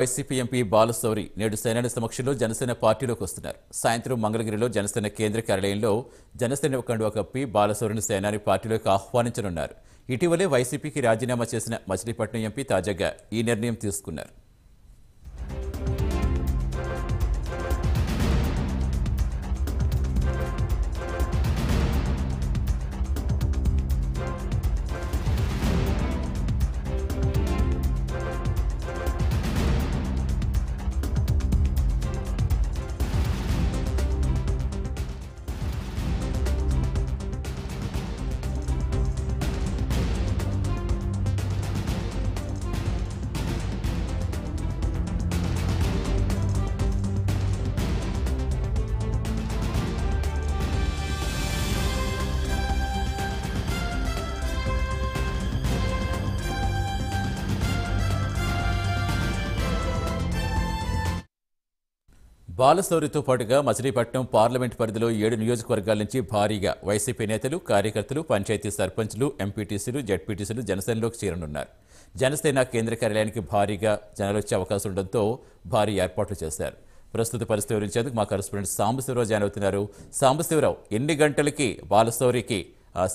YCP MP Balashowry నేడు సేనాని సమక్షంలో జనసేన పార్టీలోకి వస్తున్నారు. సాయంత్రం మంగళగిరిలో జనసేన కేంద్ర కార్యాలయంలో జనసేన కండువా కప్పి బాలశౌరిని సేనాని పార్టీలోకి ఆహ్వానించనున్నారు. ఇటీవలే వైసీపీకి రాజీనామా చేసిన మచిలీపట్నం ఎంపీ తాజాగా ఈ నిర్ణయం తీసుకున్నారు. బాలశౌరితో పాటుగా మచిలీపట్నం పార్లమెంట్ పరిధిలో 7 నియోజకవర్గాల నుంచి భారీగా వైసీపీ నేతలు, కార్యకర్తలు, పంచాయతీ సర్పంచ్లు, ఎంపీటీసీలు, జడ్పీటీసీలు జనసేనలోకి చేరనున్నారు. జనసేన కేంద్ర కార్యాలయానికి భారీగా జనాలొచ్చే అవకాశం ఉండడంతో భారీ ఏర్పాట్లు చేశారు. ప్రస్తుత పరిస్థితి వివరించేందుకు మా కరెస్పాండెంట్ సాంబశివరావు జాయిన్ అవుతున్నారు. సాంబశివరావు, ఎన్ని గంటలకి బాలశౌరికి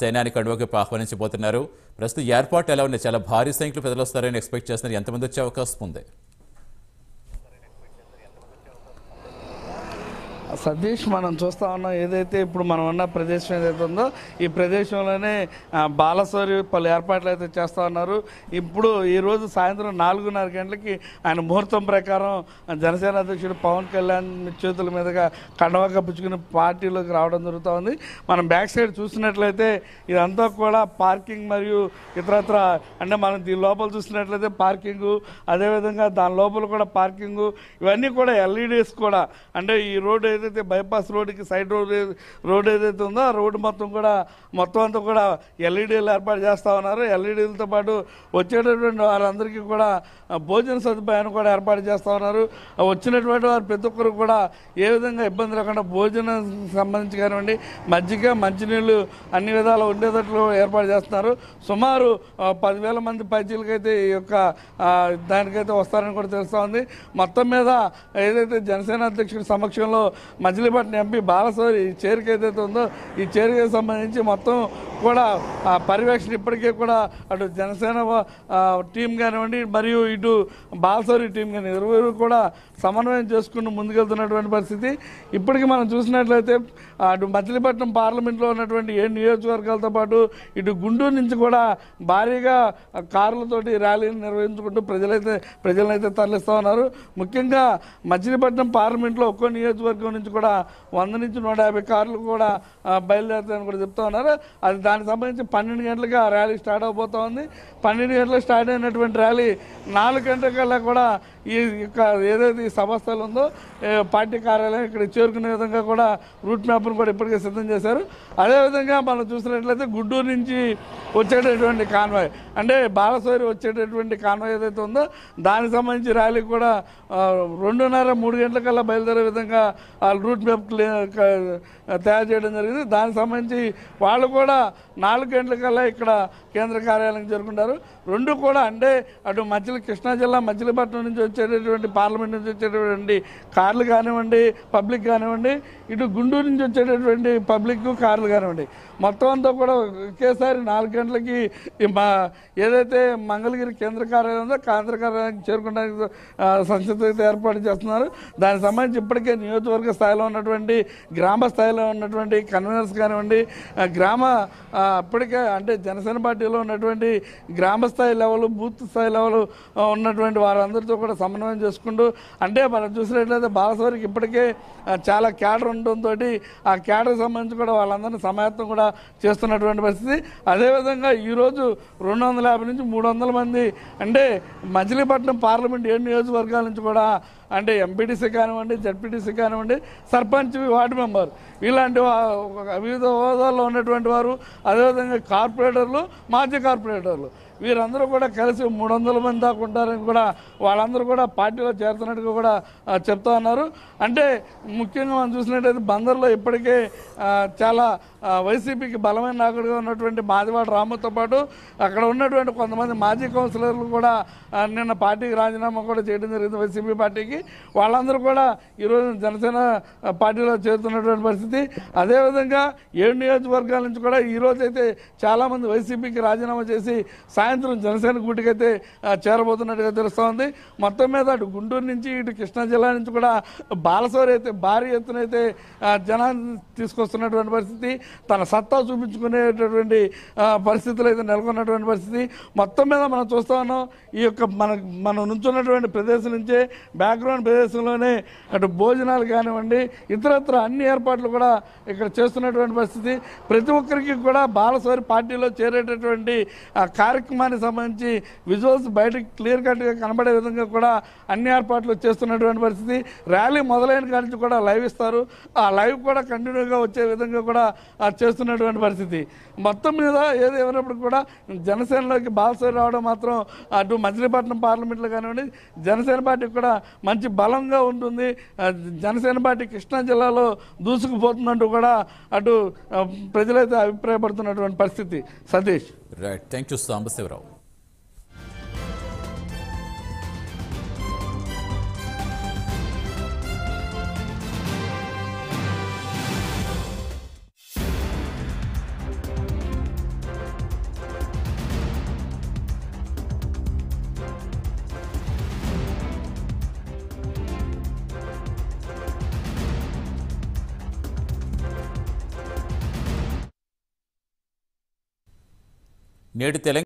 సేనాని కండువాకి ఆహ్వానించబోతున్నారు? ప్రస్తుతం ఏర్పాట్లు ఎలా ఉన్నాయి? చాలా భారీ సంఖ్యలో ప్రజలు వస్తారని ఎక్స్పెక్ట్ చేస్తున్నారు. ఎంతమంది వచ్చే అవకాశం ఉంది? సతీష్, మనం చూస్తూ ఉన్నాం, ఏదైతే ఇప్పుడు మనం ఉన్న ప్రదేశం ఏదైతే ఉందో ఈ ప్రదేశంలోనే బాలశౌరి పలు ఏర్పాట్లు అయితే చేస్తూ ఉన్నారు. ఇప్పుడు ఈరోజు సాయంత్రం 4:30 గంటలకి ఆయన ముహూర్తం ప్రకారం జనసేన అధ్యక్షుడు పవన్ కళ్యాణ్ చేతుల మీదుగా కండవా కప్పించుకుని పార్టీలోకి రావడం జరుగుతూ ఉంది. మనం బ్యాక్ సైడ్ చూసినట్లయితే ఇదంతా కూడా పార్కింగ్ మరియు ఇతరత్ర, అంటే మనం దీని లోపల చూసినట్లయితే పార్కింగు, అదేవిధంగా దాని లోపల కూడా పార్కింగు, ఇవన్నీ కూడా ఎల్ఈడీస్ కూడా, అంటే ఈ రోడ్డు ఏదైతే బైపాస్ రోడ్డుకి సైడ్ రోడ్ ఏదైతే ఉందో ఆ రోడ్డు మొత్తం అంతా కూడా ఎల్ఈడీలు ఏర్పాటు చేస్తూ ఉన్నారు. ఎల్ఈడీలతో పాటు వచ్చేటటువంటి వారందరికీ కూడా భోజన సదుపాయాన్ని కూడా ఏర్పాటు చేస్తూ ఉన్నారు. వచ్చినటువంటి వారు ప్రతి ఒక్కరు కూడా ఏ విధంగా ఇబ్బంది లేకుండా భోజనం సంబంధించి కానివ్వండి, మజ్జిగ, మంచినీళ్ళు అన్ని విధాలు ఉండేటట్లు ఏర్పాటు చేస్తున్నారు. సుమారు 10,000 మంది పైచీలకైతే ఈ యొక్క దానికైతే వస్తారని కూడా తెలుస్తూ ఉంది. మొత్తం మీద ఏదైతే జనసేన అధ్యక్షుడి సమక్షంలో మచిలీపట్నం ఎంపీ బాలశౌరి చేరిక ఏదైతే ఉందో ఈ చేరికకు సంబంధించి మొత్తం కూడా పర్యవేక్షణ ఇప్పటికే కూడా అటు జనసేన టీం కానివ్వండి మరియు ఇటు బాలశౌరి టీం కానీ ఇరువురు కూడా సమన్వయం చేసుకుని ముందుకెళ్తున్నటువంటి పరిస్థితి. ఇప్పటికీ మనం చూసినట్లయితే అటు మచిలీపట్నం పార్లమెంట్లో ఉన్నటువంటి 7 నియోజకవర్గాలతో పాటు ఇటు గుంటూరు నుంచి కూడా భారీగా కార్లతోటి ర్యాలీని నిర్వహించుకుంటూ ప్రజలనైతే తరలిస్తూ ఉన్నారు. ముఖ్యంగా మచిలీపట్నం పార్లమెంట్లో ఒక్కో నియోజకవర్గం నుంచి కూడా 100 నుంచి 150 కార్లు కూడా బయలుదేరుతాయని కూడా చెప్తా ఉన్నారు. అది దానికి సంబంధించి 12 గంటలకు ఆ ర్యాలీ స్టార్ట్ అవబోతూ ఉంది. 12 గంటలకు స్టార్ట్ అయినటువంటి ర్యాలీ 4 గంటలకల్లా కూడా ఈ యొక్క ఏదైతే ఈ సభస్థలం ఉందో పార్టీ కార్యాలయం ఇక్కడ చేరుకునే విధంగా కూడా రూట్ మ్యాప్ను కూడా ఇప్పటికే సిద్ధం చేశారు. అదేవిధంగా మనం చూసినట్లయితే గుంటూరు నుంచి వచ్చేటటువంటి కాన్వాయ్, అంటే బాలశౌరి వచ్చేటటువంటి కాన్వాయ్ ఏదైతే ఉందో దానికి సంబంధించి ర్యాలీ కూడా 2:30-3 గంటలకల్లా బయలుదేరే విధంగా రూట్ మ్యాప్ తయారు చేయడం జరిగింది. దానికి సంబంధించి వాళ్ళు కూడా 4 గంటలకల్లా ఇక్కడ కేంద్ర కార్యాలయం చేరుకుంటారు. రెండు కూడా అంటే అటు కృష్ణా జిల్లా మచిలీపట్నం నుంచి వచ్చేటటువంటి పార్లమెంట్ నుంచి వచ్చేటటువంటి కార్లు కానివ్వండి, పబ్లిక్ కానివ్వండి, ఇటు గుంటూరు నుంచి వచ్చేటటువంటి పబ్లిక్ కార్లు కానివ్వండి, మొత్తం అంతా కూడా ఒకేసారి 4 గంటలకి ఏదైతే మంగళగిరి కేంద్ర కార్యాలయం ఉందో కేంద్ర కార్యాలయానికి చేరుకోవడానికి సంసిద్ధత ఏర్పాటు చేస్తున్నారు. దానికి సంబంధించి ఇప్పటికే నియోజకవర్గ స్థాయిలో ఉన్నటువంటి, గ్రామ స్థాయిలో ఉన్నటువంటి కన్వీనర్స్ కానివ్వండి, ఇప్పటికే అంటే జనసేన పార్టీలో ఉన్నటువంటి గ్రామ స్థాయి లెవెల్, బూత్ స్థాయి లెవెల్ ఉన్నటువంటి వారందరితో కూడా సమన్వయం చేసుకుంటూ, అంటే మనం చూసినట్లయితే బాలశౌరికి ఇప్పటికే చాలా క్యాడర్ ఉండడంతో ఆ క్యాడర్కి సంబంధించి కూడా వాళ్ళందరినీ సమాయత్తం కూడా చేస్తున్నటువంటి పరిస్థితి. అదేవిధంగా ఈరోజు 250 నుంచి 300 మంది, అంటే మచిలీపట్నం పార్లమెంట్ 7 నియోజకవర్గాల నుంచి కూడా, అంటే ఎంపీటీసీ కానివ్వండి, జడ్పీటీసీ కానివ్వండి, సర్పంచ్, వార్డు మెంబర్, ఇలాంటి వివిధ హోదాల్లో ఉన్నటువంటి వారు, అదేవిధంగా కార్పొరేటర్లు, మాజీ కార్పొరేటర్లు, వీరందరూ కూడా కలిసి 300 మంది దాకా ఉంటారని కూడా వాళ్ళందరూ కూడా పార్టీలో చేరుతున్నట్టుగా కూడా చెప్తా ఉన్నారు. అంటే ముఖ్యంగా మనం చూసినట్టయితే బందర్లో ఇప్పటికే చాలా వైసీపీకి బలమైన నాయకుడిగా ఉన్నటువంటి మాదివాడ రాముతో పాటు అక్కడ ఉన్నటువంటి కొంతమంది మాజీ కౌన్సిలర్లు కూడా నిన్న పార్టీకి రాజీనామా కూడా చేయడం జరిగింది వైసీపీ పార్టీకి. వాళ్ళందరూ కూడా ఈరోజు జనసేన పార్టీలో చేరుతున్నటువంటి పరిస్థితి. అదేవిధంగా 7 నియోజకవర్గాల నుంచి కూడా ఈరోజు అయితే చాలామంది వైసీపీకి రాజీనామా చేసి సాయంత్రం జనసేన గూటికైతే చేరబోతున్నట్టుగా తెలుస్తూ ఉంది. మొత్తం మీద అటు గుంటూరు నుంచి ఇటు కృష్ణా జిల్లా నుంచి కూడా బాలసోరి అయితే భారీ ఎత్తున అయితే జనాన్ని తీసుకొస్తున్నటువంటి పరిస్థితి, తన సత్తా చూపించుకునేటటువంటి పరిస్థితులు అయితే నెలకొన్నటువంటి పరిస్థితి. మొత్తం మీద మనం చూస్తూ ఉన్నాం. ఈ యొక్క మనం నుంచున్నటువంటి ప్రదేశం నుంచే బ్యాక్గ్రౌండ్ ప్రదేశంలోనే అటు భోజనాలు కానివ్వండి ఇతరత్ర అన్ని ఏర్పాట్లు కూడా ఇక్కడ చేస్తున్నటువంటి పరిస్థితి. ప్రతి ఒక్కరికి కూడా బాలసోరి పార్టీలో చేరేటటువంటి కార్యక్రమానికి సంబంధించి విజువల్స్ బయటకు క్లియర్ కట్గా కనబడే విధంగా కూడా అన్ని ఏర్పాట్లు చేస్తున్నటువంటి పరిస్థితి. ర్యాలీ మొదలైన కాడి నుంచి కూడా లైవ్ ఇస్తారు. ఆ లైవ్ కూడా కంటిన్యూగా వచ్చే విధంగా కూడా చేస్తున్నటువంటి పరిస్థితి. మొత్తం మీద ఏదేమైనప్పుడు కూడా జనసేనలోకి బాలసోరి రావడం మాత్రం అటు మచిలీపట్నం పార్లమెంట్లో కానివ్వండి జనసేన పార్టీకి కూడా మంచి బలంగా ఉంటుంది. జనసేన పార్టీ కృష్ణా జిల్లాలో దూసుకుపోతుందంటూ కూడా అటు ప్రజలైతే అభిప్రాయపడుతున్నటువంటి పరిస్థితి. Satish. Right, thank you Sambasivarao. నేడు తెలంగాణ